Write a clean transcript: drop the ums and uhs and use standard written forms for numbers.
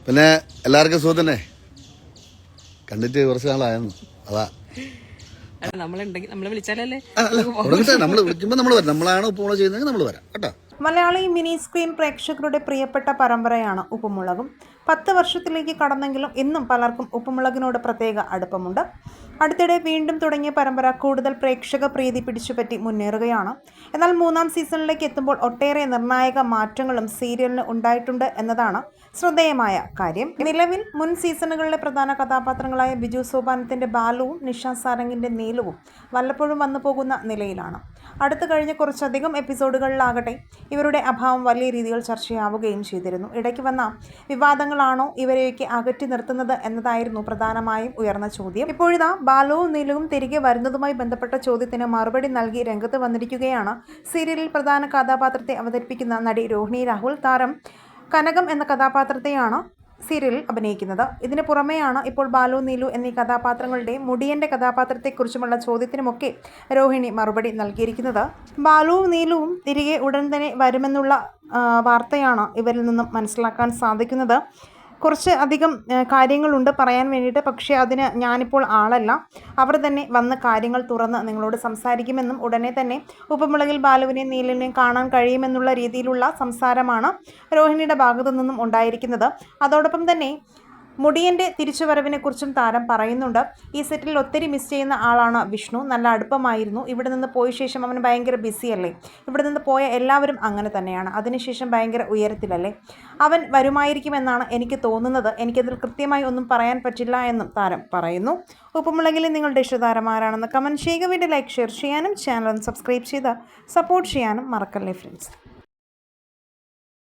പിന്നെ എല്ലാവർക്കും സുഖം തന്നെ. കണ്ടിട്ട് കുറച്ച് നാളായിരുന്നു. അതാ നമ്മളുണ്ടെങ്കിൽ നമ്മളെ വിളിച്ചാലല്ലേ നമ്മൾ വിളിക്കുമ്പോൾ നമ്മൾ വരാം. നമ്മളാണ് ഉപ്പുമുളക് ചെയ്യുന്നതെങ്കിൽ നമ്മൾ വരാം കേട്ടോ. മലയാളി മിനി സ്ക്രീൻ പ്രേക്ഷകരുടെ പ്രിയപ്പെട്ട പരമ്പരയാണ് ഉപ്പുമുളകും. 10 വർഷത്തിലേക്ക് കടന്നെങ്കിലും ഇന്നും പലർക്കും ഉപ്പുമുളകിനോട് പ്രത്യേക അടുപ്പമുണ്ട്. അടുത്തിടെ വീണ്ടും തുടങ്ങിയ പരമ്പര കൂടുതൽ പ്രേക്ഷക പ്രീതി പിടിച്ചുപറ്റി മുന്നേറുകയാണ്. എന്നാൽ 3ാം സീസണിലേക്ക് എത്തുമ്പോൾ ഒട്ടേറെ നിർണായക മാറ്റങ്ങളും സീരിയലിന് ഉണ്ടായിട്ടുണ്ട് എന്നതാണ് ശ്രദ്ധേയമായ കാര്യം. നിലവിൽ മുൻ സീസണുകളിലെ പ്രധാന കഥാപാത്രങ്ങളായ ബിജു സോപാനത്തിൻ്റെ ബാലുവും നിഷ സാരംഗിൻ്റെ നീലുവും വല്ലപ്പോഴും വന്നു പോകുന്ന നിലയിലാണ്. അടുത്ത് കഴിഞ്ഞ കുറച്ചധികം എപ്പിസോഡുകളിലാകട്ടെ ഇവരുടെ അഭാവം വലിയ രീതിയിൽ ചർച്ചയാവുകയും ചെയ്തിരുന്നു. ഇടയ്ക്ക് വന്ന വിവാദങ്ങളാണോ ഇവരെയൊക്കെ അകറ്റി നിർത്തുന്നത് എന്നതായിരുന്നു പ്രധാനമായും ഉയർന്ന ചോദ്യം. ഇപ്പോഴിതാ ബാലുവും നീലുവും തിരികെ വരുന്നതുമായി ബന്ധപ്പെട്ട ചോദ്യത്തിന് മറുപടി നൽകി രംഗത്ത് വന്നിരിക്കുകയാണ് സീരിയലിൽ പ്രധാന കഥാപാത്രത്തെ അവതരിപ്പിക്കുന്ന നടി രോഹിണി രാഹുൽ. താരം കനകം എന്ന കഥാപാത്രത്തെയാണ് സീരിയലിൽ അഭിനയിക്കുന്നത്. ഇതിന് പുറമെയാണ് ഇപ്പോൾ ബാലു, നീലു എന്നീ കഥാപാത്രങ്ങളുടെ മുടിയൻ്റെ കഥാപാത്രത്തെക്കുറിച്ചുമുള്ള ചോദ്യത്തിനുമൊക്കെ രോഹിണി മറുപടി നൽകിയിരിക്കുന്നത്. ബാലുവും നീലുവും തിരികെ ഉടൻ തന്നെ വരുമെന്നുള്ള വാർത്തയാണ് ഇവരിൽ നിന്നും മനസ്സിലാക്കാൻ സാധിക്കുന്നത്. കുറച്ച് അധികം കാര്യങ്ങളുണ്ട് പറയാൻ വേണ്ടിയിട്ട്, പക്ഷേ അതിന് ഞാനിപ്പോൾ ആളല്ല. അവർ തന്നെ വന്ന് കാര്യങ്ങൾ തുറന്ന് നിങ്ങളോട് സംസാരിക്കുമെന്നും ഉടനെ തന്നെ ഉപ്പുമുളകിൽ ബാലുവിനെയും നീലിനെയും കാണാൻ കഴിയുമെന്നുള്ള രീതിയിലുള്ള സംസാരമാണ് രോഹിണിയുടെ ഭാഗത്തു നിന്നും ഉണ്ടായിരിക്കുന്നത്. അതോടൊപ്പം തന്നെ മുടിയൻ്റെ തിരിച്ചുവരവിനെക്കുറിച്ചും താരം പറയുന്നുണ്ട്. ഈ സെറ്റിൽ ഒത്തിരി മിസ് ചെയ്യുന്ന ആളാണ് വിഷ്ണു. നല്ല അടുപ്പമായിരുന്നു. ഇവിടെ നിന്ന് പോയ ശേഷം അവൻ ഭയങ്കര ബിസിയല്ലേ. ഇവിടെ നിന്ന് പോയ എല്ലാവരും അങ്ങനെ തന്നെയാണ്. അതിനുശേഷം ഭയങ്കര ഉയരത്തിലല്ലേ. അവൻ വരുമായിരിക്കുമെന്നാണ് എനിക്ക് തോന്നുന്നത്. എനിക്കതിൽ കൃത്യമായി ഒന്നും പറയാൻ പറ്റില്ല എന്നും താരം പറയുന്നു. ഉപ്പുമുളകിൽ നിങ്ങളുടെ ഇഷ്ടതാരം ആരാണെന്ന് കമൻറ്റ് ചെയ്യുക. വീഡിയോ ലൈക്ക്, ഷെയർ ചെയ്യാനും ചാനൽ ഒന്ന് സബ്സ്ക്രൈബ് ചെയ്ത് സപ്പോർട്ട് ചെയ്യാനും മറക്കല്ലേ ഫ്രണ്ട്സ്.